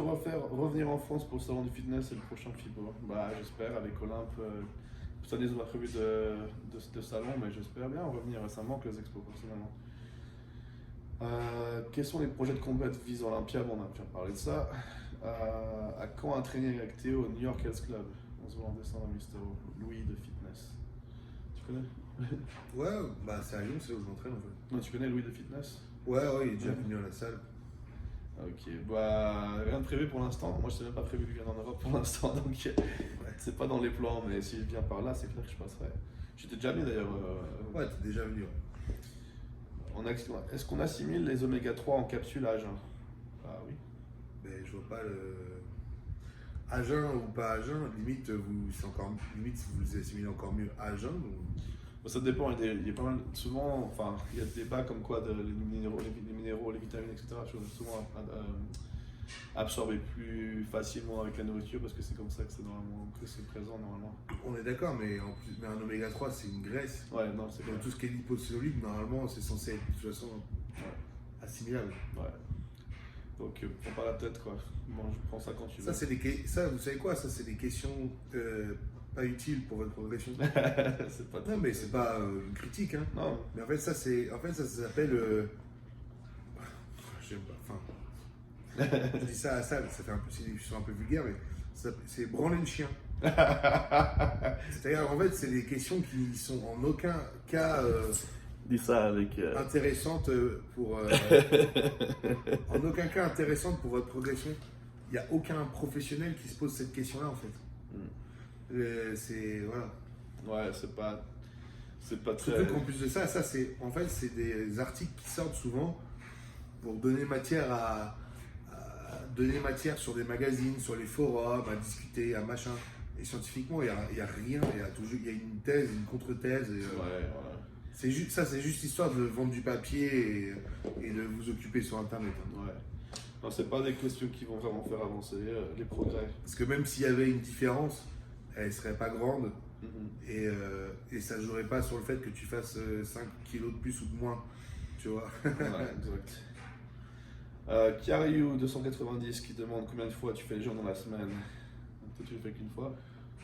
vas-tu revenir en France pour le salon du fitness et le prochain FIBO? Bah j'espère avec Olympe. Cette année on a prévu de salon, mais j'espère bien revenir. Ça manque les expos personnellement. Quels sont les projets de combat visant Olympia? Bon, on a déjà parlé de ça. À quand un training avec Théo au New York Health Club? On se voit en décembre à Mister Louis de Fitness. Tu connais? Ouais, bah c'est à Lyon, c'est là où je m'entraîne en fait. Non, tu connais Louis de Fitness? Ouais, il est déjà venu à la salle. Ok, bah rien de prévu pour l'instant. Moi je sais même pas prévu qu'il vienne en Europe pour l'instant, donc c'est pas dans les plans, mais s'il vient par là, c'est clair que je passerai. J'étais déjà venu d'ailleurs. Ouais, t'es déjà venu. Est-ce qu'on assimile les oméga 3 en capsule à jeun? Ah oui. Mais je vois pas le. À jeun ou pas à jeun, limite vous les assimilez encore mieux à jeun. Bon, ça dépend, il y a pas mal, souvent, enfin, il y a des débats comme quoi les minéraux, les vitamines, etc. sont souvent absorbés plus facilement avec la nourriture parce que c'est comme ça que c'est présent normalement. On est d'accord, mais en plus, mais un oméga 3 c'est une graisse. Ouais, non, c'est Donc tout ce qui est liposoluble, normalement c'est censé être de toute façon assimilable. Ouais. Donc prends pas la tête quoi. Mange, prends ça quand tu veux. Ça, vous savez quoi? Ça c'est des questions pas utiles pour votre progression. C'est pas Non mais c'est pas une critique hein. Non. Mais en fait ça s'appelle j'aime pas. Enfin, je dis ça à la salle, ça fait un peu, je suis un peu vulgaire, mais c'est branler le chien. C'est-à-dire en fait c'est des questions qui sont en aucun cas Dis ça avec. intéressantes pour en aucun cas intéressantes pour votre progression. Il n'y a aucun professionnel qui se pose cette question-là en fait. C'est voilà. Ouais, c'est pas très. Surtout qu'en plus de ça, c'est en fait c'est des articles qui sortent souvent pour donner matière donner matière sur des magazines, sur les forums, à discuter, à machin. Et scientifiquement, il y a rien, il y a une thèse, une contre-thèse. Ouais. C'est juste histoire de vendre du papier et de vous occuper sur Internet. Hein. Ouais. Non, c'est pas des questions qui vont vraiment faire avancer les progrès. Parce que même s'il y avait une différence, elle serait pas grande et ça jouerait pas sur le fait que tu fasses 5 kilos de plus ou de moins. Tu vois. Ouais, exact. Kiariou 290 qui demande combien de fois tu fais les gens dans la semaine. Toi tu le fais qu'une fois?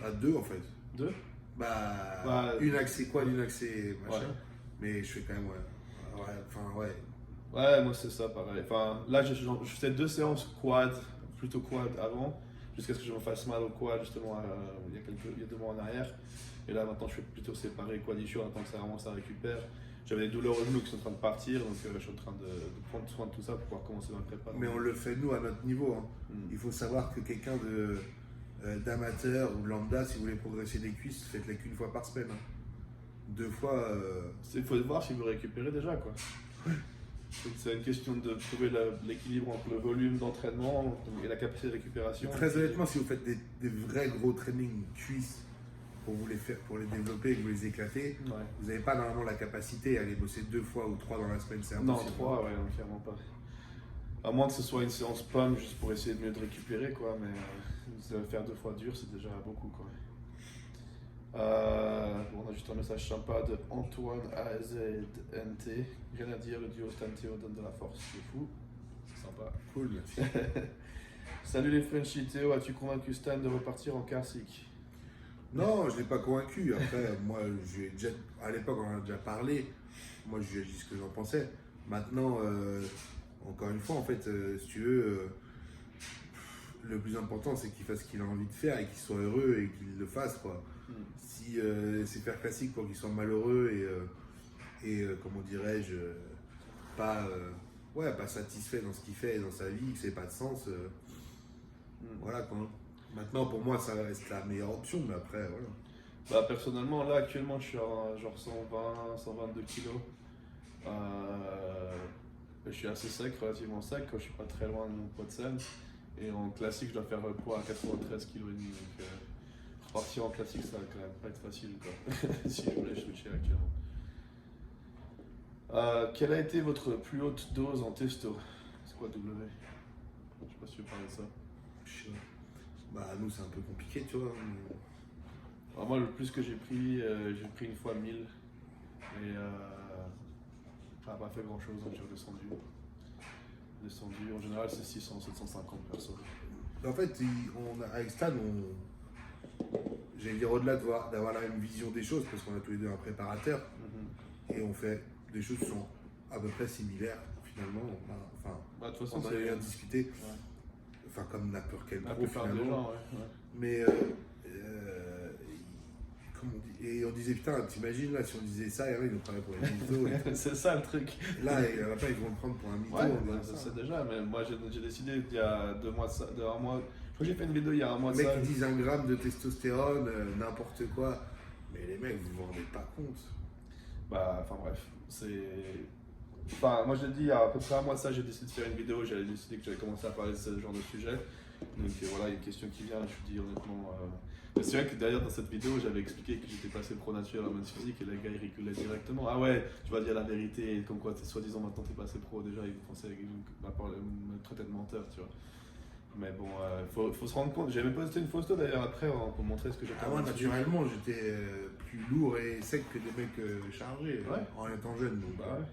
À 2 en fait. 2? Bah, une accès quad, une accès machin. Ouais. Mais je fais quand même ouais. Ouais, moi c'est ça pareil. Enfin, là je faisais 2 séances quad, plutôt quad avant, jusqu'à ce que je me fasse mal au quad justement il y a 2 mois en arrière. Et là maintenant je fais plutôt séparé quad issue, en attendant que ça récupère. J'avais des douleurs au genou qui sont en train de partir, donc je suis en train de prendre soin de tout ça pour pouvoir commencer ma prépa. Mais on le fait nous à notre niveau. Hein. Il faut savoir que quelqu'un d'amateur ou lambda, si vous voulez progresser des cuisses, faites-les qu'une fois par semaine. Hein. 2 fois. Il faut voir si vous récupérez déjà quoi. C'est une question de trouver l'équilibre entre le volume d'entraînement et la capacité de récupération. Très honnêtement, si vous faites des vrais gros trainings cuisses pour vous les faire, pour les développer et que vous les éclatez, vous n'avez pas normalement la capacité à aller bosser 2 fois ou 3 dans la semaine, c'est impossible. Non, 3, ouais, non, clairement pas. À moins que ce soit une séance pomme juste pour essayer de mieux te récupérer, quoi, mais faire 2 fois dur, c'est déjà beaucoup, quoi. On a juste un message sympa de Antoine AZNT. Rien à dire, le duo Stan Théo donne de la force, c'est fou. C'est sympa. Cool, merci. Salut les Frenchies, Théo, as-tu convaincu Stan de repartir en Carsic? Non, je ne l'ai pas convaincu. Après, moi, à l'époque, on en a déjà parlé. Moi, je lui ai dit ce que j'en pensais. Maintenant, encore une fois, en fait, si tu veux, le plus important, c'est qu'il fasse ce qu'il a envie de faire et qu'il soit heureux et qu'il le fasse, quoi. Si c'est faire classique pour qu'il soit malheureux et comment dirais-je, pas satisfait dans ce qu'il fait et dans sa vie, que c'est pas de sens, voilà quoi. Maintenant, pour moi, ça reste la meilleure option, mais après, voilà. Bah, personnellement, là, actuellement, je suis à genre 120, 122 kilos. Je suis assez sec, relativement sec, je suis pas très loin de mon poids de scène. Et en classique, je dois faire le poids à 93 kg et demi. Donc, repartir en classique, ça va quand même pas être facile, quoi. Si je voulais switcher actuellement. Quelle a été votre plus haute dose en testo? C'est quoi W? Je sais pas si tu veux parler de ça. Bah nous c'est un peu compliqué tu vois. Alors moi le plus que j'ai pris une fois 1000 et ça n'a pas fait grand chose, donc j'ai redescendu. En général c'est 600, 750 perso. En fait, avec Stan, j'allais dire au-delà d'avoir la même vision des choses, parce qu'on a tous les deux un préparateur, et on fait des choses qui sont à peu près similaires, finalement. Bah, de toute façon, on a rien discuté. Ouais. Enfin, comme n'importe quel La pro, plupart des finalement. gens, ouais. Mais, comme on dit, et on disait, putain, t'imagines, là, si on disait ça, il nous prenait pour les mythos. C'est ça le truc. Là, à la fin, ils vont le prendre pour un mytho. Ouais, je sais déjà, mais moi j'ai décidé il y a 2 mois, de un mois. Je crois que j'ai fait une vidéo il y a un mois de Les ça. mecs, ils disent 1 gramme de testostérone, n'importe quoi. Mais les mecs, vous vous rendez pas compte. Bah, enfin bref, c'est. Enfin, moi je l'ai dit il y a à peu près un mois de ça, j'ai décidé de faire une vidéo, j'avais décidé que j'allais commencer à parler de ce genre de sujet. Donc voilà, il y a une question qui vient, je me dis honnêtement. Mais c'est vrai que d'ailleurs dans cette vidéo, j'avais expliqué que j'étais passé pro naturel en maths physique et les gars ils rigolaient directement. Ah ouais, tu vas dire la vérité, comme quoi soi-disant maintenant t'es passé pro, déjà ils pensaient me traiter de menteur, tu vois. Mais bon, faut se rendre compte. J'avais posté une photo d'ailleurs après pour montrer ce que j'étais. Ah, moi, naturellement, j'étais plus lourd et sec que des mecs chargés, Ouais. en étant jeune. Donc, Bah ouais.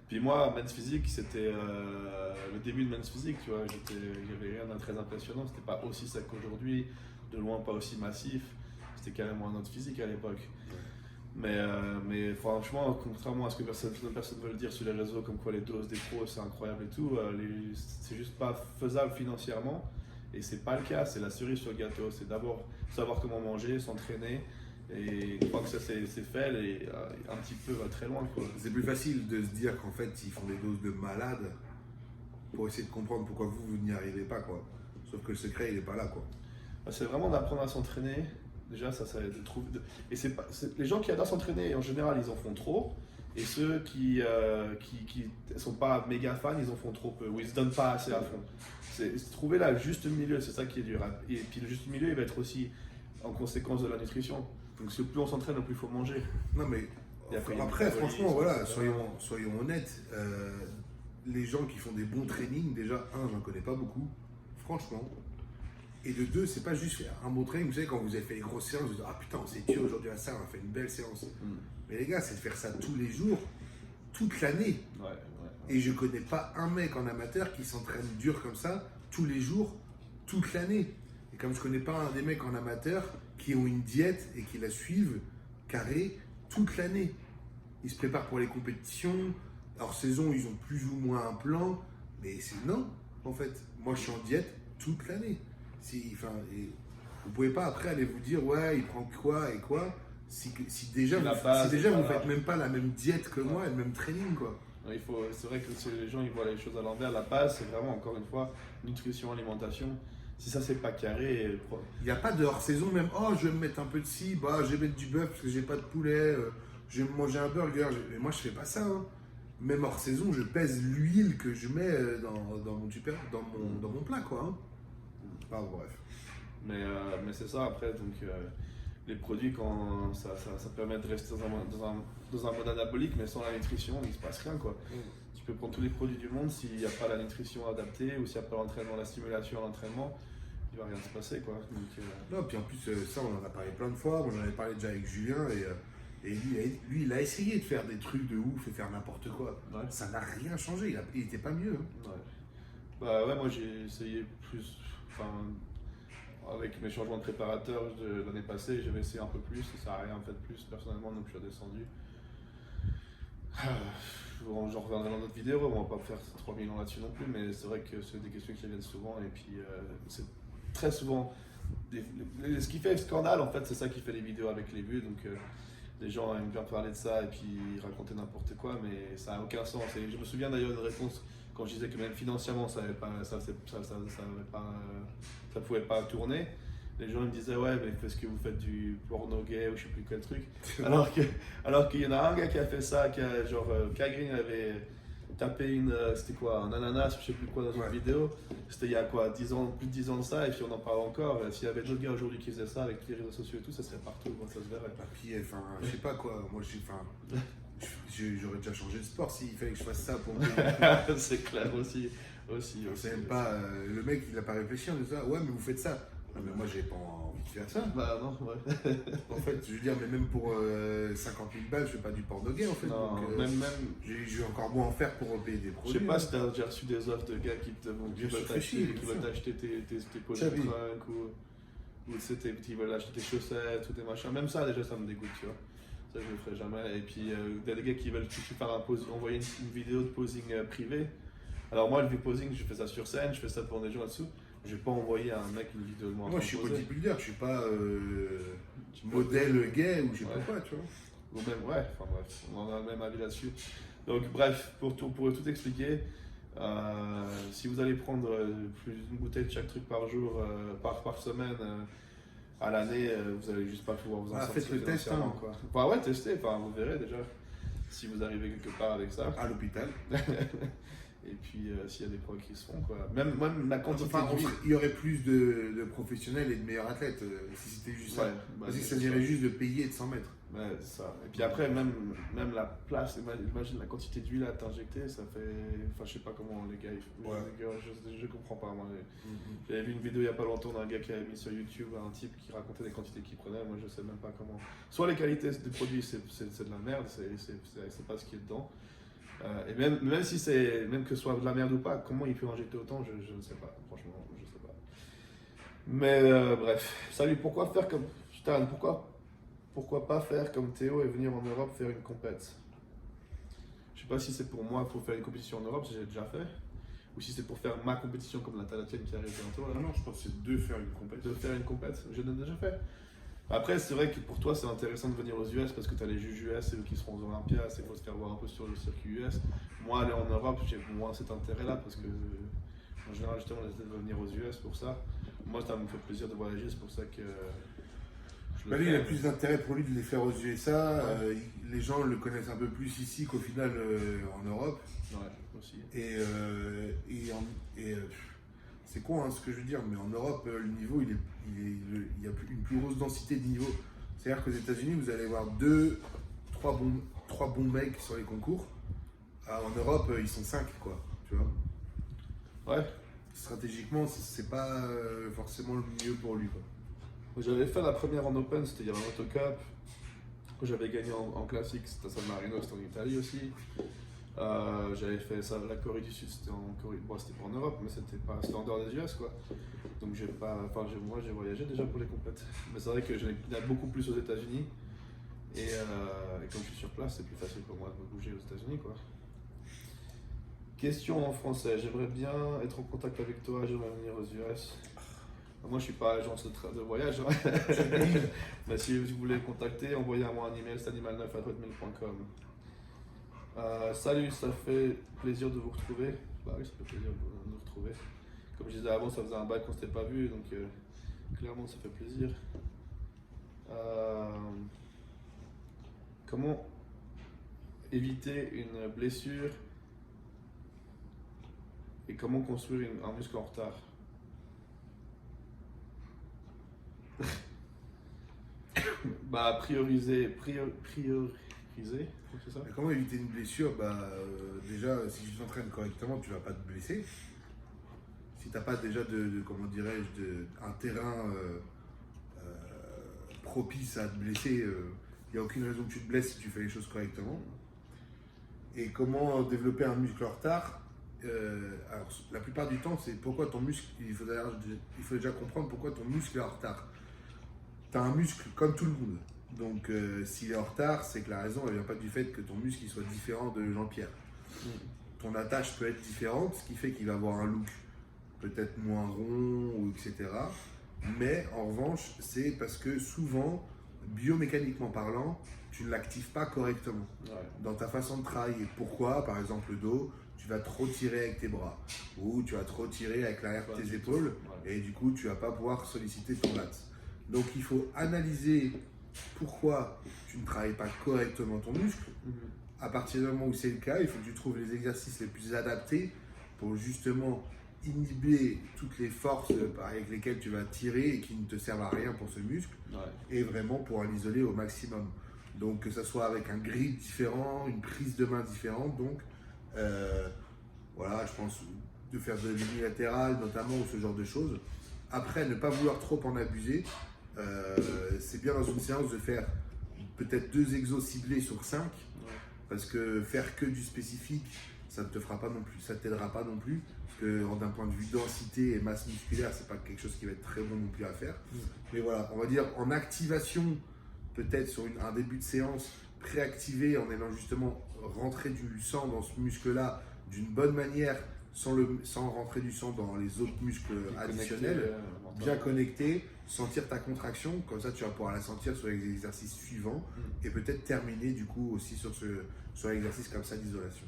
Puis moi, men's physique, c'était le début de men's physique, tu vois. J'avais rien de très impressionnant, c'était pas aussi sec qu'aujourd'hui, de loin pas aussi massif. C'était carrément un autre physique à l'époque. Ouais. Mais franchement, contrairement à ce que personne veut le dire sur les réseaux, comme quoi les doses des pros c'est incroyable et tout, c'est juste pas faisable financièrement. Et c'est pas le cas, c'est la cerise sur le gâteau. C'est d'abord savoir comment manger, s'entraîner. Et une fois que ça c'est fait, un petit peu va très loin, quoi. c'est plus facile de se dire qu'en fait, ils font des doses de malades pour essayer de comprendre pourquoi vous n'y arrivez pas, quoi. Sauf que le secret, il est pas là, quoi. C'est vraiment d'apprendre à s'entraîner. Déjà, ça de trouver. Et les gens qui adorent s'entraîner, en général, ils en font trop. Et ceux qui sont pas méga fans, ils en font trop peu, ou ils se donnent pas assez à fond. C'est trouver là le juste milieu, c'est ça qui est dur. Et puis le juste milieu, il va être aussi en conséquence de la nutrition. Donc plus on s'entraîne, plus il faut manger. Non, mais après, franchement, voilà, soyons honnêtes. Les gens qui font des bons trainings, déjà, j'en connais pas beaucoup, franchement. Et de 2, c'est pas juste faire un bon training. Vous savez, quand vous avez fait les grosses séances, vous dites, ah putain, on s'est tué aujourd'hui à ça, on a fait une belle séance. Mais les gars, c'est de faire ça tous les jours, toute l'année. Ouais. Et je connais pas un mec en amateur qui s'entraîne dur comme ça, tous les jours, toute l'année. Et comme je connais pas un des mecs en amateur qui ont une diète et qui la suivent carré toute l'année. Ils se préparent pour les compétitions, hors saison, ils ont plus ou moins un plan, mais c'est non, en fait. Moi, je suis en diète toute l'année. Vous pouvez pas après aller vous dire, ouais, il prend quoi et quoi, si déjà vous faites même pas la même diète que moi et le même training, quoi. C'est vrai que les gens ils voient les choses à l'envers. La base, c'est vraiment, encore une fois, nutrition, alimentation. Si ça, c'est pas carré. Il n'y a pas de hors-saison, même, je vais me mettre un peu de ci, je vais mettre du bœuf parce que j'ai pas de poulet, je vais manger un burger. Mais moi, je fais pas ça. Hein. Même hors-saison, je pèse l'huile que je mets dans mon plat, quoi. Hein. Bref. Mais c'est ça, après, donc les produits, quand ça permet de rester dans un mode anabolique, mais sans la nutrition, il se passe rien, quoi. Tu peux prendre tous les produits du monde, s'il n'y a pas la nutrition adaptée ou s'il n'y a pas l'entraînement, la stimulation à l'entraînement, il ne va rien se passer, quoi. Donc, Non, puis en plus, ça, on en a parlé plein de fois. Moi, j'en avais parlé déjà avec Julien et lui, il a essayé de faire des trucs de ouf et faire n'importe quoi. Ouais. Ça n'a rien changé, il n'était pas mieux. Hein. Ouais. Bah ouais, moi j'ai essayé plus, avec mes changements de préparateur de l'année passée, j'avais essayé un peu plus, ça n'a rien fait de plus personnellement, donc je suis redescendu. J'en reviendrai dans d'autres vidéos, on va pas faire 3000 ans là-dessus non plus, mais c'est vrai que c'est des questions qui reviennent souvent, et puis c'est très souvent, ce qui fait scandale en fait, c'est ça qui fait les vidéos avec les vues, donc les gens aiment bien parler de ça et puis raconter n'importe quoi, mais ça n'a aucun sens. Et je me souviens d'ailleurs d'une réponse quand je disais que même financièrement ça pouvait pas tourner. Les gens me disaient ouais, mais parce que vous faites du porno gay ou je sais plus quel truc. alors qu'il y en a un gars qui a fait ça, Kagrin avait tapé c'était quoi, un ananas ou je sais plus quoi dans une vidéo. C'était il y a quoi, 10 ans, plus de 10 ans de ça, et puis on en parle encore. S'il y avait d'autres gars aujourd'hui qui faisaient ça avec les réseaux sociaux et tout, ça serait partout, ça se verrait. Puis je sais pas quoi, moi j'aurais déjà changé de sport s'il fallait que je fasse ça pour me c'est clair aussi. C'est même pas, le mec il a pas réfléchi en disant ouais mais vous faites ça. Mais moi, j'ai pas envie de faire ça. Bah non, ouais. En fait, je veux dire, mais même pour 50 000 balles, je fais pas du porno gay en fait. Non, Donc, même, j'ai encore beau en faire pour payer des je produits. sais pas hein. si t'as déjà reçu des offres de gars qui Bien sûr veulent que si, t'acheter, bien qui sûr. veulent t'acheter tes poches de Chabi. trunk ou tu sais, qui veulent acheter tes chaussettes ou tes machins. Même ça, déjà, ça me dégoûte, tu vois. Ça, je le ferai jamais. Et puis, il y a des gars qui veulent tout de suite faire envoyer une vidéo de posing privé. Alors, moi, le posing, je fais ça sur scène, je fais ça devant des gens là-dessous. Je vais pas envoyer à un mec une vidéo de moi en Moi, train je suis de poser. bodybuilder, je suis pas Tu peux- modèle gay ou je sais Ouais. pas quoi, tu vois. Ou même, ouais, enfin bref, on a le même avis là-dessus. Donc, bref, pour tout expliquer, si vous allez prendre plus d'une bouteille de chaque truc par jour, par semaine, à l'année, vous allez juste pas pouvoir vous en Ah, sortir faites le test, financièrement, hein. quoi. Enfin, ouais, testez, enfin, vous verrez déjà si vous arrivez quelque part avec ça. À l'hôpital. Et puis, s'il y a des progrès qui se font, quoi. Même la quantité Enfin, d'huile. il y aurait plus de professionnels et de meilleurs athlètes si c'était juste ça. Ouais, bah, Parce que c'est ça dirait juste de payer et de s'en mettre. Ouais, c'est ça. Et puis après, même la place, imagine la quantité d'huile à t'injecter, ça fait. Enfin, je sais pas comment les gars ils font. Ouais. Je comprends pas, moi. J'avais vu une vidéo il y a pas longtemps d'un gars qui avait mis sur YouTube un type qui racontait des quantités qu'il prenait. Moi, je sais même pas comment. Soit les qualités des produits, c'est de la merde, c'est pas ce qui est dedans. Et même si c'est. Même que ce soit de la merde ou pas, comment il peut injecter autant, je ne sais pas. Franchement, je sais pas. Mais bref. Salut, pourquoi faire comme. Putain, pourquoi pas faire comme Théo et venir en Europe faire une compète? Je sais pas si c'est pour moi pour faire une compétition en Europe, si j'ai déjà fait, ou si c'est pour faire ma compétition comme la tienne qui arrive bientôt. Là. Non, je pense que c'est de faire une compétition. De faire une compète, je l'ai déjà fait. Après, c'est vrai que pour toi, c'est intéressant de venir aux US parce que tu as les juges US, c'est eux qui seront aux Olympiades, c'est faut se faire voir un peu sur le circuit US. Moi, aller en Europe, j'ai moins cet intérêt-là parce que, en général, justement, on essaie de venir aux US pour ça. Moi, ça me fait plaisir de voyager, c'est pour ça que. Bah lui, il a plus d'intérêt pour lui de les faire aux USA. Les gens le connaissent un peu plus ici qu'au final en Europe. Ouais, aussi. C'est con hein, ce que je veux dire, mais en Europe, le niveau, il y a une plus grosse densité de niveau. C'est-à-dire qu'aux États-Unis, vous allez avoir trois bons mecs sur les concours. En Europe, ils sont 5, quoi. Tu vois. Ouais. Stratégiquement, c'est pas forcément le mieux pour lui, quoi. J'avais fait la première en Open, c'était il y a un autocup. J'avais gagné en classique, c'était à San Marino, c'était en Italie aussi. J'avais fait ça, la Corée du Sud, c'était en Corée, bon, c'était pas en Europe, mais c'était en dehors des US quoi. Donc moi j'ai voyagé déjà pour les compètes. Mais c'est vrai que j'en ai beaucoup plus aux États-Unis. Et comme je suis sur place, c'est plus facile pour moi de bouger aux États-Unis quoi. Question en français, j'aimerais bien être en contact avec toi, j'aimerais venir aux US. Moi je suis pas agence de voyage, hein. Mais si vous voulez me contacter, envoyez-moi un email, stanimal9@hotmail.com. Salut, ça fait plaisir de vous retrouver. Bah oui, ça fait plaisir de nous retrouver. Comme je disais avant, ça faisait un bail qu'on ne s'était pas vu, donc clairement ça fait plaisir. Comment éviter une blessure et comment construire un muscle en retard? Bah prioriser, c'est ça? Mais comment éviter une blessure? Déjà, si tu t'entraînes correctement, tu vas pas te blesser. Si t'as pas déjà comment dirais-je, un terrain propice à te blesser, il n'y a aucune raison que tu te blesses si tu fais les choses correctement. Et comment développer un muscle en retard? Alors, la plupart du temps, c'est pourquoi ton muscle, il faut déjà comprendre pourquoi ton muscle est en retard. Tu as un muscle comme tout le monde. Donc, s'il est en retard, c'est que la raison, elle vient pas du fait que ton muscle il soit différent de Jean-Pierre. Ton attache peut être différente, ce qui fait qu'il va avoir un look peut-être moins rond, ou etc. Mais en revanche, c'est parce que souvent, biomécaniquement parlant, tu ne l'actives pas correctement dans ta façon de travailler. Pourquoi? Par exemple, le dos, tu vas trop tirer avec tes bras ou tu vas trop tirer avec l'arrière de tes épaules et du coup, tu vas pas pouvoir solliciter ton lat. Donc, il faut analyser pourquoi tu ne travailles pas correctement ton muscle. À partir du moment où c'est le cas, il faut que tu trouves les exercices les plus adaptés pour justement inhiber toutes les forces avec lesquelles tu vas tirer et qui ne te servent à rien pour ce muscle et vraiment pour l'isoler au maximum. Donc que ce soit avec un grip différent, une prise de main différente, donc voilà, je pense de faire de l'unilatéral notamment ou ce genre de choses Après, ne pas vouloir trop en abuser. C'est bien dans une séance de faire peut-être 2 exos ciblés sur 5, parce que faire que du spécifique, ça ne te fera pas non plus, ça t'aidera pas non plus, parce que d'un point de vue densité et masse musculaire, c'est pas quelque chose qui va être très bon non plus à faire. Mais voilà, on va dire en activation, peut-être sur un début de séance, préactivé en allant justement rentrer du sang dans ce muscle-là d'une bonne manière, sans rentrer du sang dans les autres muscles additionnels, bien connecté, sentir ta contraction, comme ça tu vas pouvoir la sentir sur les exercices suivants et peut-être terminer du coup aussi sur l'exercice comme ça d'isolation.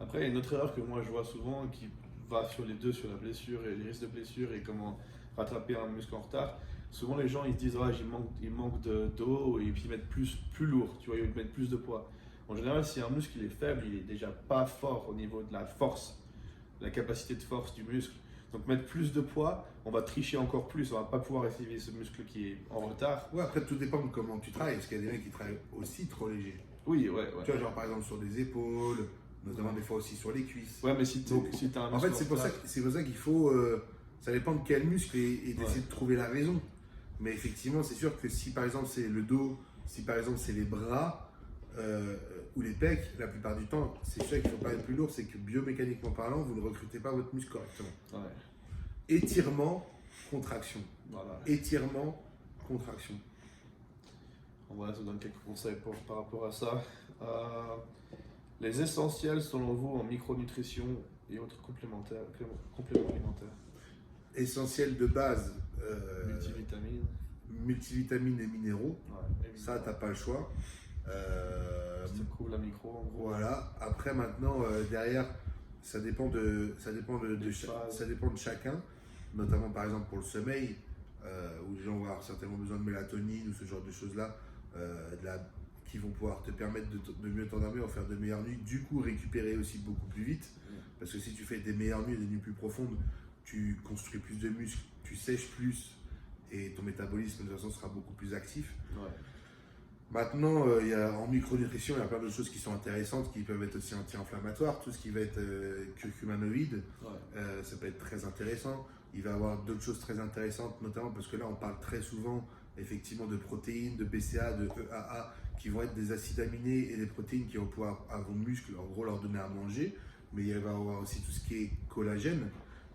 Après, il y a une autre erreur que moi je vois souvent qui va sur les deux, sur la blessure et les risques de blessure et comment rattraper un muscle en retard. Souvent les gens ils se disent ah, il manque d'eau et puis ils mettent plus lourd, tu vois, ils mettent plus de poids. En général, si un muscle il est faible, il est déjà pas fort au niveau de la force, la capacité de force du muscle. Donc mettre plus de poids, on va tricher encore plus, on va pas pouvoir essayer ce muscle qui est en retard. Ouais, après tout dépend de comment tu travailles, parce qu'il y a des mecs qui travaillent aussi trop léger. Oui, ouais. Tu vois, genre par exemple sur des épaules, notamment des fois aussi sur les cuisses. Ouais, mais si tu as un muscle en fait, c'est pour ça qu'il faut. Ça dépend de quel muscle et d'essayer de trouver la raison. Mais effectivement, c'est sûr que si par exemple c'est le dos, si par exemple c'est les bras ou les pecs, la plupart du temps, c'est sûr qu'il ne faut pas être plus lourd, c'est que biomécaniquement parlant, vous ne recrutez pas votre muscle correctement. Ouais. Étirement, contraction. Voilà. Étirement, contraction. On va te donner quelques conseils par rapport à ça. Les essentiels selon vous en micronutrition et autres compléments alimentaires. Essentiel de base. Multivitamines. Et minéraux. Ouais, ça, t'as pas le choix. Ça couvre la micro en gros. Voilà. Après maintenant derrière, ça dépend de chacun. Notamment par exemple pour le sommeil, où les gens vont avoir certainement besoin de mélatonine ou ce genre de choses-là, qui vont pouvoir te permettre de mieux t'endormir, en faire de meilleures nuits, du coup récupérer aussi beaucoup plus vite. Parce que si tu fais des meilleures nuits, des nuits plus profondes, tu construis plus de muscles, tu sèches plus et ton métabolisme de toute façon sera beaucoup plus actif. Ouais. Maintenant, en micronutrition, il y a plein de choses qui sont intéressantes, qui peuvent être aussi anti-inflammatoires. Tout ce qui va être curcumanoïde, ça peut être très intéressant. Il va y avoir d'autres choses très intéressantes, notamment parce que là, on parle très souvent effectivement de protéines, de BCA, de EAA, qui vont être des acides aminés et des protéines qui vont pouvoir, à vos muscles, en gros, leur donner à manger. Mais il va y avoir aussi tout ce qui est collagène,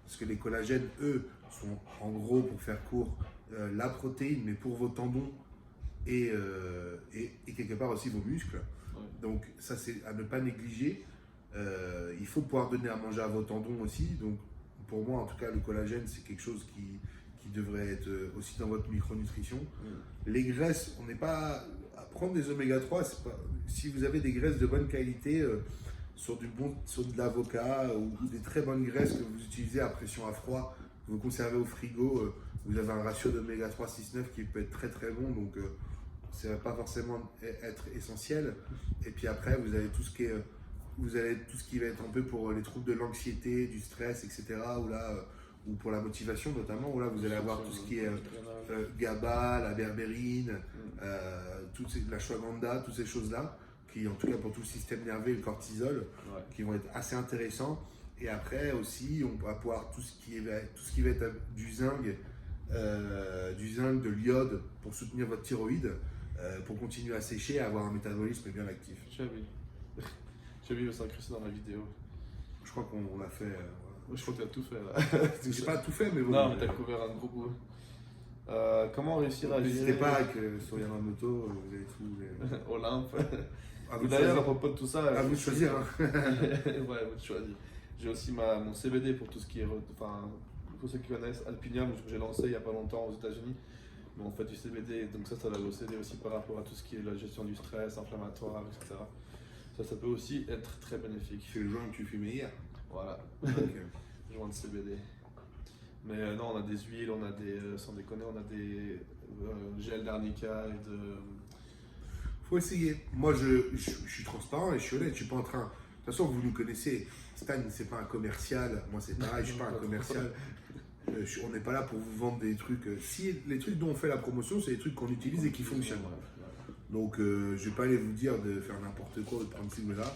parce que les collagènes, eux, sont en gros, pour faire court, la protéine, mais pour vos tendons et quelque part aussi vos muscles. Ouais. Donc ça, c'est à ne pas négliger. Il faut pouvoir donner à manger à vos tendons aussi. Donc pour moi, en tout cas, le collagène, c'est quelque chose qui devrait être aussi dans votre micronutrition. Les graisses, on n'est pas à prendre des oméga 3. Si vous avez des graisses de bonne qualité, sur de l'avocat ou des très bonnes graisses que vous utilisez à pression à froid, que vous conservez au frigo, vous avez un ratio d'oméga 3 6,9 qui peut être très très bon. Donc ça ne va pas forcément être essentiel. Et puis après, vous avez tout ce qui va être un peu pour les troubles de l'anxiété, du stress, etc. Ou pour la motivation notamment, où là vous allez avoir tout ce qui est GABA, la berbérine, la ashwagandha, toutes ces choses-là, qui en tout cas pour tout le système nerveux et le cortisol, qui vont être assez intéressants. Et après aussi, on va pouvoir tout ce qui va être du zinc, de l'iode pour soutenir votre thyroïde, pour continuer à sécher et avoir un métabolisme bien actif. J'ai vu ça incrusté dans la vidéo. Je crois qu'on l'a fait. Je crois que tu as tout fait là. J'ai pas tout fait, mais bon. Non, mais tu as couvert un gros bout. Comment réussir à gérer. N'hésitez pas avec sur Yamamoto, vous avez tout. Olympe. D'ailleurs, à propos de tout ça. À vous de choisir. Hein. Ouais, à vous de choisir. J'ai aussi mon CBD pour tout ce qui est. Enfin, pour ceux qui connaissent, Alpinium, que j'ai lancé il n'y a pas longtemps aux États-Unis. Mais on fait du CBD, donc ça va vous aider aussi par rapport à tout ce qui est la gestion du stress, inflammatoire, etc. Ça peut aussi être très bénéfique. C'est le joint que tu fumais hier. Voilà. Joint de CBD. Mais non, on a des huiles, on a sans déconner, on a des gels d'arnica et de. Faut essayer. Moi, je suis transparent et je suis honnête. Je suis pas en train. De toute façon, vous nous connaissez. Stan, c'est pas un commercial. Moi, c'est pareil. Je suis pas un commercial. On n'est pas là pour vous vendre des trucs. Si les trucs dont on fait la promotion, c'est des trucs qu'on utilise et qui fonctionnent. Donc, je vais pas aller vous dire de faire n'importe quoi ou de prendre ci ou là.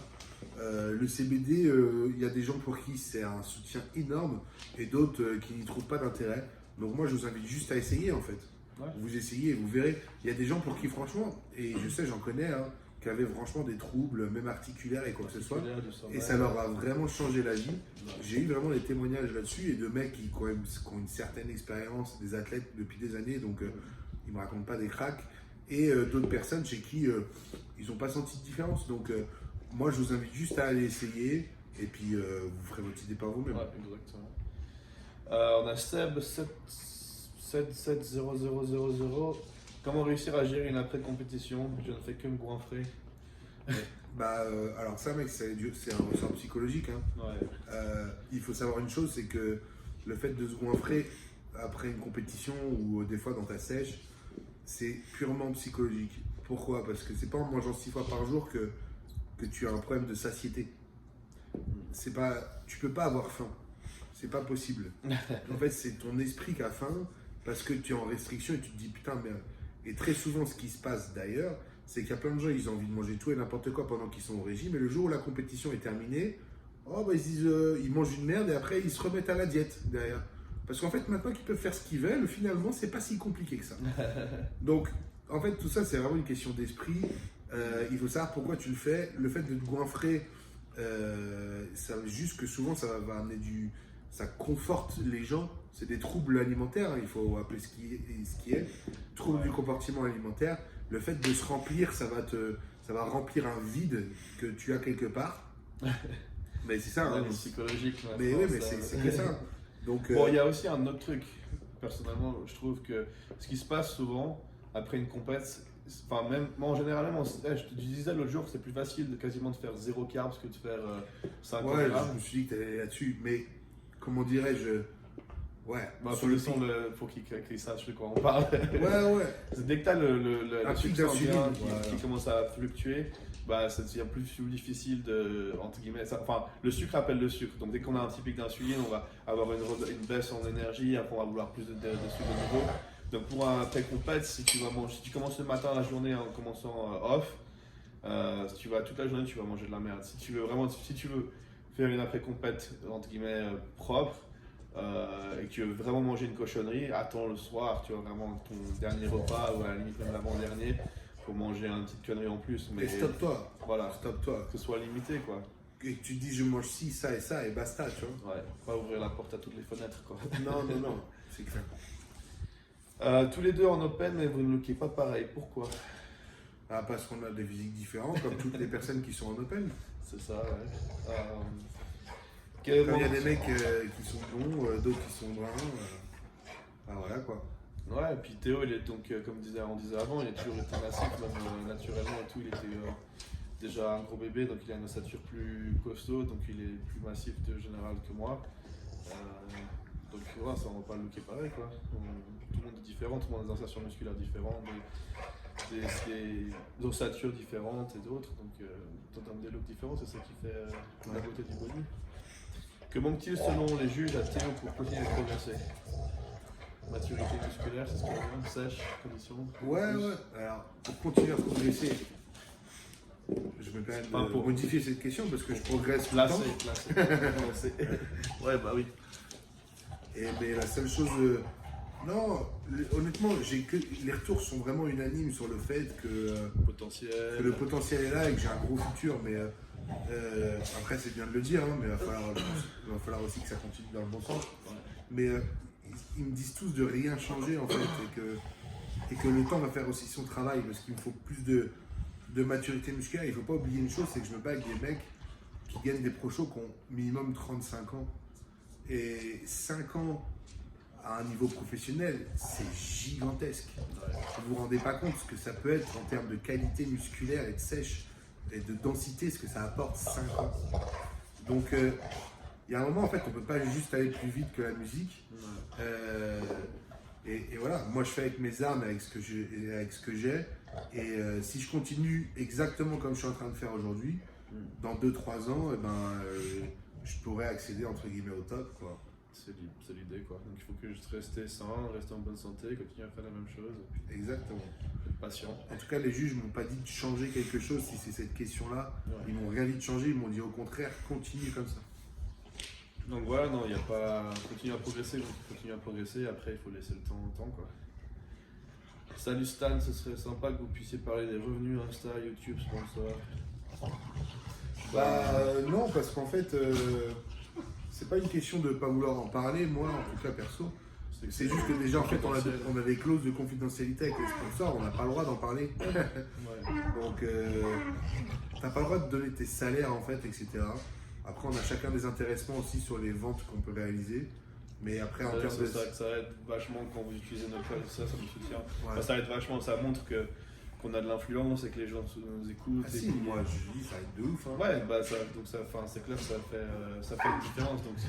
Le CBD, il y a des gens pour qui c'est un soutien énorme et d'autres qui n'y trouvent pas d'intérêt. Donc moi, je vous invite juste à essayer en fait. Ouais. Vous essayez, vous verrez. Il y a des gens pour qui franchement, et je sais, j'en connais, hein, qui avaient franchement des troubles, même articulaires et quoi que ce soit. Et ça leur a vraiment changé la vie. J'ai eu vraiment des témoignages là-dessus et de mecs qui ont une certaine expérience, des athlètes depuis des années, donc ils ne me racontent pas des cracks. Et d'autres personnes chez qui ils n'ont pas senti de différence. Donc moi, je vous invite juste à aller essayer et puis vous ferez votre idée par vous-même. Ouais, exactement. On a Seb 77000. Comment réussir à gérer une après-compétition? Je ne fais que me goinfrer. Alors ça, mec, c'est un ressort psychologique. Hein. Ouais. Il faut savoir une chose, c'est que le fait de se goinfrer après une compétition ou des fois dans ta sèche, c'est purement psychologique. Pourquoi? Parce que c'est pas en mangeant 6 fois par jour que tu as un problème de satiété. Tu peux pas avoir faim. C'est pas possible. En fait, c'est ton esprit qui a faim parce que tu es en restriction et tu te dis putain merde. Et très souvent, ce qui se passe d'ailleurs, c'est qu'il y a plein de gens, ils ont envie de manger tout et n'importe quoi pendant qu'ils sont au régime. Et le jour où la compétition est terminée, ils disent, ils mangent une merde et après ils se remettent à la diète derrière. Parce qu'en fait, maintenant qu'ils peuvent faire ce qu'ils veulent, finalement, c'est pas si compliqué que ça. Donc, en fait, tout ça, c'est vraiment une question d'esprit. Il faut savoir pourquoi tu le fais. Le fait de te goinfrer, ça veut juste que souvent, ça va amener ça conforte les gens. C'est des troubles alimentaires, hein, il faut appeler ce qui est. Troubles du comportement alimentaire. Le fait de se remplir, ça va remplir un vide que tu as quelque part. Mais c'est ça. Ouais, Hein, psychologique. mais oui, mais c'est que ça. Donc, bon, il y a aussi un autre truc. Personnellement, je trouve que ce qui se passe souvent après une compète, enfin même moi en général, je te disais l'autre jour, c'est plus facile quasiment de faire 0 carbs que de faire 50 ouais, grammes. je me suis dit que tu allais là-dessus. Mais comment dirais-je? Ouais. Faut qu'il sache de quoi on parle. Ouais. Dès que tu as le pic sucre sanguin d'insuline, qui commence à fluctuer, ça devient plus difficile de, entre guillemets, le sucre appelle le sucre. Donc dès qu'on a un petit pic d'insuline, on va avoir une baisse en énergie, après on va vouloir plus de sucre de nouveau. Donc pour un pré-compète, si tu commences le matin la journée en commençant off, si tu vas toute la journée, tu vas manger de la merde. Si tu veux faire une après-compète entre guillemets propre, et que tu veux vraiment manger une cochonnerie, attends le soir, tu as vraiment ton dernier repas ou à la limite même l'avant-dernier pour manger une petite connerie en plus. Mais stop-toi. Voilà, Stop-toi. que ce soit limité quoi. Et que tu te dis je mange ci, ça et ça et basta, tu vois. Ouais, pas ouvrir la porte à toutes les fenêtres quoi. Non, c'est clair. Tous les deux en open, mais vous ne lookez pas pareil. Pourquoi? Parce qu'on a des physiques différentes, comme toutes les personnes qui sont en open. C'est ça, ouais. Comme il y a des mecs qui sont blonds, d'autres qui sont bruns. Voilà quoi. Ouais, et puis Théo, il est donc, comme on disait avant, il a toujours été massif, même naturellement et tout. Il était déjà un gros bébé, donc il a une ossature plus costaud, donc il est plus massif de général que moi. Donc voilà, ça on va pas le looker pareil quoi. Tout le monde est différent, tout le monde a des sensations musculaires différentes, des ossatures différentes et d'autres. Donc dans des looks différents, c'est ça qui fait la beauté du body. Que manque-t-il selon les juges à Théo pour continuer de progresser? Maturité musculaire, c'est ce qu'on dit, sèche, condition. Ouais. Alors, pour continuer à progresser, je me permets de modifier cette question parce que je progresse tout le temps. Placé. Ouais, bah oui. Mais la seule chose. Non, honnêtement, les retours sont vraiment unanimes sur le fait que le potentiel est là et que j'ai un gros futur. Mais après, c'est bien de le dire, hein, mais il va falloir aussi que ça continue dans le bon sens. Ouais. Mais ils me disent tous de rien changer en fait et que le temps va faire aussi son travail parce qu'il me faut plus de maturité musculaire. Il ne faut pas oublier une chose, c'est que je me bats avec des mecs qui gagnent des pro shows qui ont minimum 35 ans. Et 5 ans à un niveau professionnel, c'est gigantesque. Vous vous rendez pas compte ce que ça peut être en termes de qualité musculaire et de sèche et de densité, ce que ça apporte 5 ans. Donc il y a un moment en fait on peut pas juste aller plus vite que la musique. Et voilà, moi je fais avec mes armes, avec ce que j'ai. Et si je continue exactement comme je suis en train de faire aujourd'hui, dans 2-3 ans, je pourrais accéder entre guillemets au top quoi. C'est l'idée quoi. Donc il faut que je reste sain, rester en bonne santé, continuer à faire la même chose. Exactement. Être patient. En tout cas, les juges m'ont pas dit de changer quelque chose si c'est cette question-là. Ouais. Ils m'ont rien dit de changer, ils m'ont dit au contraire, continue comme ça. Donc voilà, non, il n'y a pas. Continue à progresser, donc continue à progresser. Après, il faut laisser le temps au temps, quoi. Salut Stan, ce serait sympa que vous puissiez parler des revenus Insta, YouTube, sponsor. Non, parce qu'en fait, c'est pas une question de pas vouloir en parler, moi en tout cas perso. C'est juste que déjà en fait on a des clauses de confidentialité avec les sponsors, on n'a pas le droit d'en parler. Ouais. Donc t'as pas le droit de donner tes salaires en fait, etc. Après on a chacun des intéressements aussi sur les ventes qu'on peut réaliser. Mais après en termes de... Ça aide vachement quand vous utilisez notre code, ça nous soutient. Ouais. Enfin, ça aide vachement, ça montre qu'on a de l'influence et que les gens nous écoutent. Ah si, moi je dis ça aide de ouf. Hein. Ouais, bah c'est clair, ça fait une différence. Donc si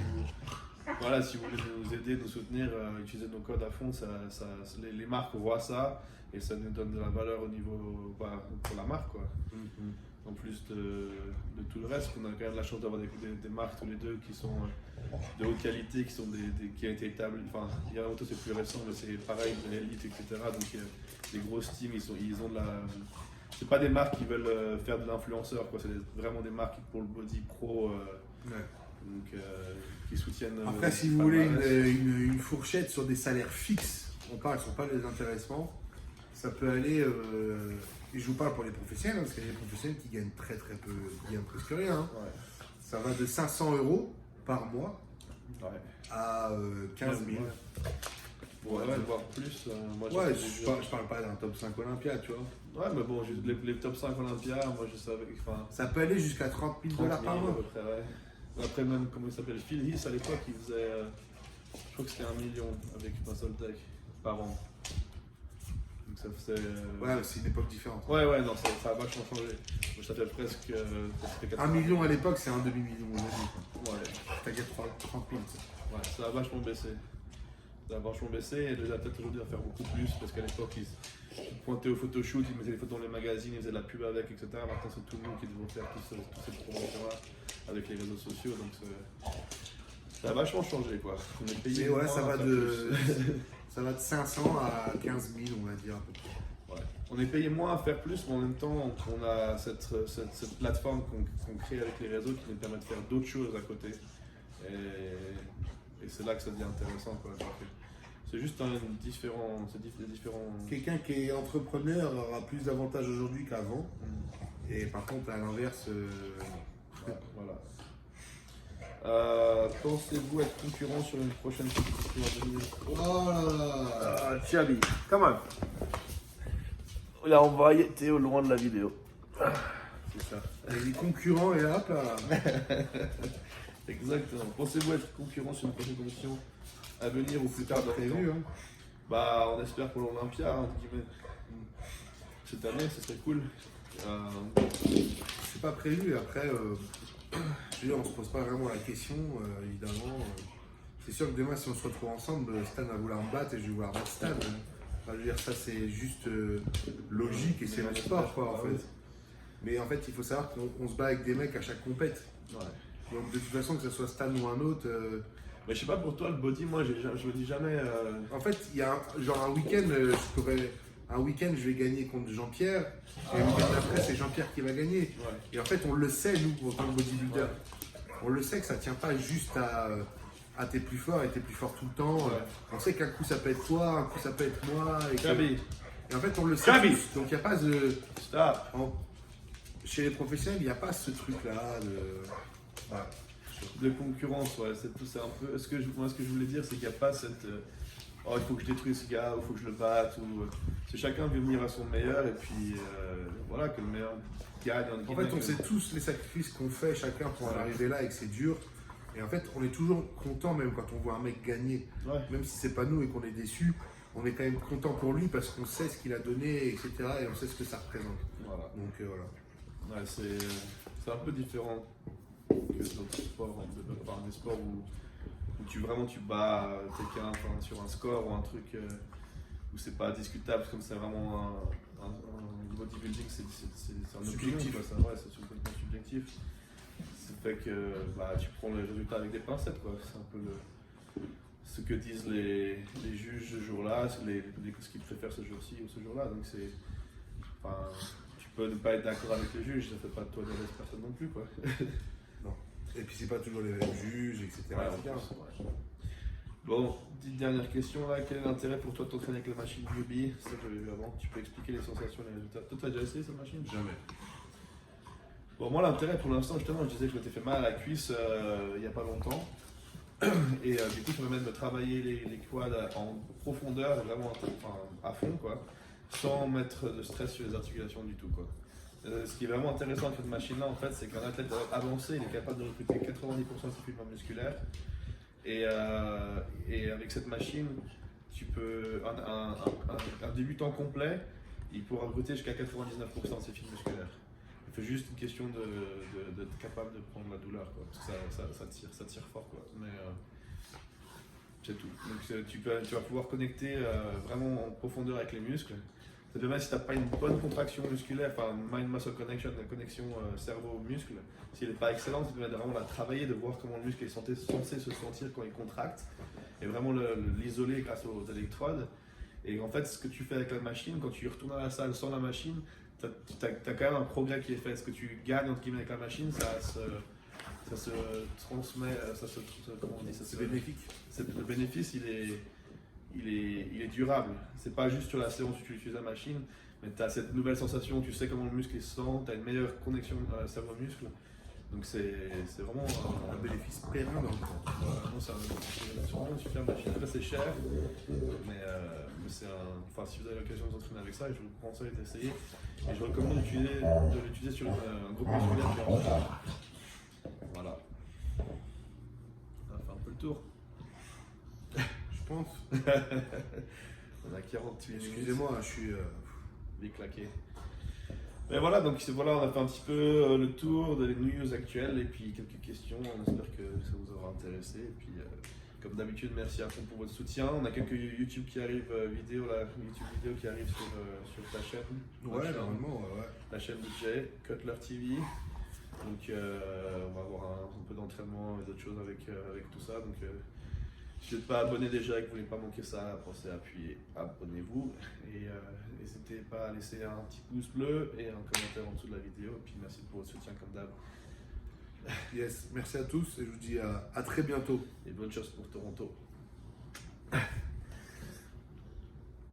vous voulez nous aider, nous soutenir, utiliser nos codes à fond, les marques voient ça et ça nous donne de la valeur au niveau pour la marque, quoi. En plus de tout le reste, on a quand même la chance d'avoir des marques tous les deux qui sont de haute qualité, qui ont été établies. Enfin, Yamamoto c'est plus récent, mais c'est pareil, de l'élite, etc. Donc les grosses teams, ils ont de la. C'est pas des marques qui veulent faire de l'influenceur, quoi. C'est vraiment des marques pour le body pro, donc qui soutiennent. Après, si vous voulez une fourchette sur des salaires fixes, on parle sur pas les intéressements, ça peut aller. Et je vous parle pour les professionnels, parce qu'il y a des professionnels qui gagnent très très peu, qui gagnent presque rien. Hein. Ouais. Ça va de 500 € par mois à 15 000. Ouais, voire plus. Moi, je parle pas d'un top 5 Olympia, tu vois. Ouais, mais bon, les top 5 Olympia, moi je savais. Ça peut aller jusqu'à 30 000 $ par mois. À peu près, ouais. Après, même, comment il s'appelle, Phil Heath à l'époque, il faisait. Je crois que c'était 1 million avec Muscle Tech par an. Donc ça faisait. Ouais, c'est une époque différente. Ouais, non, ça a vachement changé. Donc, ça fait presque. 1 million à l'époque, c'est un demi-million aujourd'hui. Ouais. T'as gagné 30 000. Ouais, ça a vachement baissé. Ça a vachement baissé et les athlètes aujourd'hui à faire beaucoup plus parce qu'à l'époque ils pointaient au photoshoot, ils mettaient des photos dans les magazines, ils faisaient de la pub avec, etc. Maintenant c'est tout le monde qui devrait faire tous ces promotions-là avec les réseaux sociaux. Donc ça a vachement changé, quoi. On est payé. Mais ouais, ça va de 500 à 15 000, on va dire à peu près. Ouais. On est payé moins à faire plus, mais en même temps on a cette plateforme qu'on crée avec les réseaux qui nous permet de faire d'autres choses à côté. Et c'est là que ça devient intéressant, quoi. C'est juste des différents. Quelqu'un qui est entrepreneur aura plus d'avantages aujourd'hui qu'avant. Et par contre, à l'inverse. Voilà. Pensez-vous être concurrent sur une prochaine compétition à venir? Oh là là. Chabi, come on. Là, on va y être au loin de la vidéo. C'est ça. Et les concurrents, et hop là. Exactement. Pensez-vous être concurrent sur une prochaine compétition à venir ou plus tard dans le prévu, temps? hein. Bah, on espère pour l'Olympia, entre guillemets. Cette année, ce serait cool. C'est pas prévu. Après, je veux dire, on se pose pas vraiment la question, évidemment. C'est sûr que demain, si on se retrouve ensemble, Stan va vouloir me battre et je vais vouloir battre Stan. Enfin, je veux dire, ça c'est juste logique et c'est le sport, quoi, en fait. Mais en fait, il faut savoir qu'on se bat avec des mecs à chaque compète. Ouais. Donc de toute façon, que ce soit Stan ou un autre. Mais je sais pas pour toi, le body, moi je me dis jamais. En fait, il y a un week-end, je vais gagner contre Jean-Pierre, et le week-end d'après, c'est Jean-Pierre qui va gagner. Ouais. Et en fait, on le sait, nous, en tant que bodybuilder. Ouais. On le sait que ça tient pas juste à t'es plus fort et t'es plus fort tout le temps. Ouais. On sait qu'un coup ça peut être toi, un coup ça peut être moi. Et en fait, on le sait Chabi. tous. Donc il n'y a pas de. Stop. Chez les professionnels, il n'y a pas ce truc-là de concurrence, ouais. C'est un peu. Ce que je voulais dire, c'est qu'il n'y a pas cette. Oh, il faut que je détruise ce gars, ou il faut que je le batte. C'est chacun veut venir à son meilleur, et puis voilà, que le meilleur gagne. En fait, on sait tous les sacrifices qu'on fait chacun pour en arriver là et que c'est dur. Et en fait, on est toujours content, même quand on voit un mec gagner. Ouais. Même si c'est pas nous et qu'on est déçu, on est quand même content pour lui parce qu'on sait ce qu'il a donné, etc. Et on sait ce que ça représente. Voilà. Donc voilà. Ouais, c'est un peu différent que d'autres sports, des sports où tu bats quelqu'un sur un score ou un truc où c'est pas discutable, comme c'est vraiment un bodybuilding, c'est un objectif, c'est complètement subjectif. C'est fait que tu prends les résultats avec des pincettes, quoi. C'est un peu ce que disent les juges ce jour-là, ce qu'ils préfèrent ce jour-ci ou ce jour-là. Donc tu peux ne pas être d'accord avec les juges, ça fait pas de toi de mauvaise personne non plus, quoi. Non. Et puis c'est pas toujours les mêmes juges, etc. Ouais, etc. ouais. Bon, petite dernière question là, quel est l'intérêt pour toi de t'entraîner avec la machine Newbie? C'est ça que j'avais vu avant, tu peux expliquer les sensations, les résultats. Toi, t'as déjà essayé cette machine? Jamais. Bon, moi l'intérêt pour l'instant, justement, je disais que je m'étais fait mal à la cuisse il n'y a pas longtemps. Et du coup, ça me permet de me travailler les quads en profondeur, vraiment à fond, quoi, sans mettre de stress sur les articulations du tout, quoi. Ce qui est vraiment intéressant avec cette machine-là, en fait, c'est qu'un athlète avancé, il est capable de recruter 90% de ses fibres musculaires. Et avec cette machine, tu peux, un débutant complet, il pourra recruter jusqu'à 99% de ses fibres musculaires. Il faut juste une question d'être capable de prendre la douleur, quoi, parce que ça tire fort, quoi. Mais c'est tout. Donc tu vas pouvoir connecter vraiment en profondeur avec les muscles. Ça te permet, si tu n'as pas une bonne contraction musculaire, enfin mind-muscle connection, la connexion cerveau-muscle, si elle n'est pas excellente, ça te permet de vraiment la travailler, de voir comment le muscle est censé se sentir quand il contracte, et vraiment l'isoler grâce aux électrodes. Et en fait, ce que tu fais avec la machine, quand tu retournes à la salle sans la machine, tu as quand même un progrès qui est fait. Ce que tu gagnes entre guillemets avec la machine, ça se transmet, comment on dit, C'est bénéfique. Le bénéfice, il est durable. C'est pas juste sur la séance où tu utilises la machine, mais tu as cette nouvelle sensation, tu sais comment le muscle se sent, tu as une meilleure connexion cerveau-muscle. Donc c'est vraiment Un bénéfice pérenne dans le temps. c'est vraiment une super machine. Après c'est cher, mais si vous avez l'occasion de vous entraîner avec ça, je vous conseille d'essayer. Et je recommande de l'utiliser sur un groupe musculaire qui est en charge. Voilà. On a fait un peu le tour. Je pense. On a 48 minutes. Excusez-moi, je suis. Déclaqué. Mais voilà, donc voilà, on a fait un petit peu le tour des news actuelles et puis quelques questions. On espère que ça vous aura intéressé. Et puis, comme d'habitude, merci à fond pour votre soutien. On a quelques YouTube qui arrivent YouTube vidéo qui arrive sur ta chaîne. Ouais, normalement, ouais. La chaîne de Jay, Cutler TV. Donc, on va avoir un peu d'entraînement et d'autres choses avec tout ça. Donc, si vous n'êtes pas abonné déjà et que vous ne voulez pas manquer ça, pensez à appuyer abonnez-vous. Et n'hésitez pas à laisser un petit pouce bleu et un commentaire en dessous de la vidéo. Et puis merci pour votre soutien comme d'hab. Yes, merci à tous et je vous dis à très bientôt. Et bonne chance pour Toronto.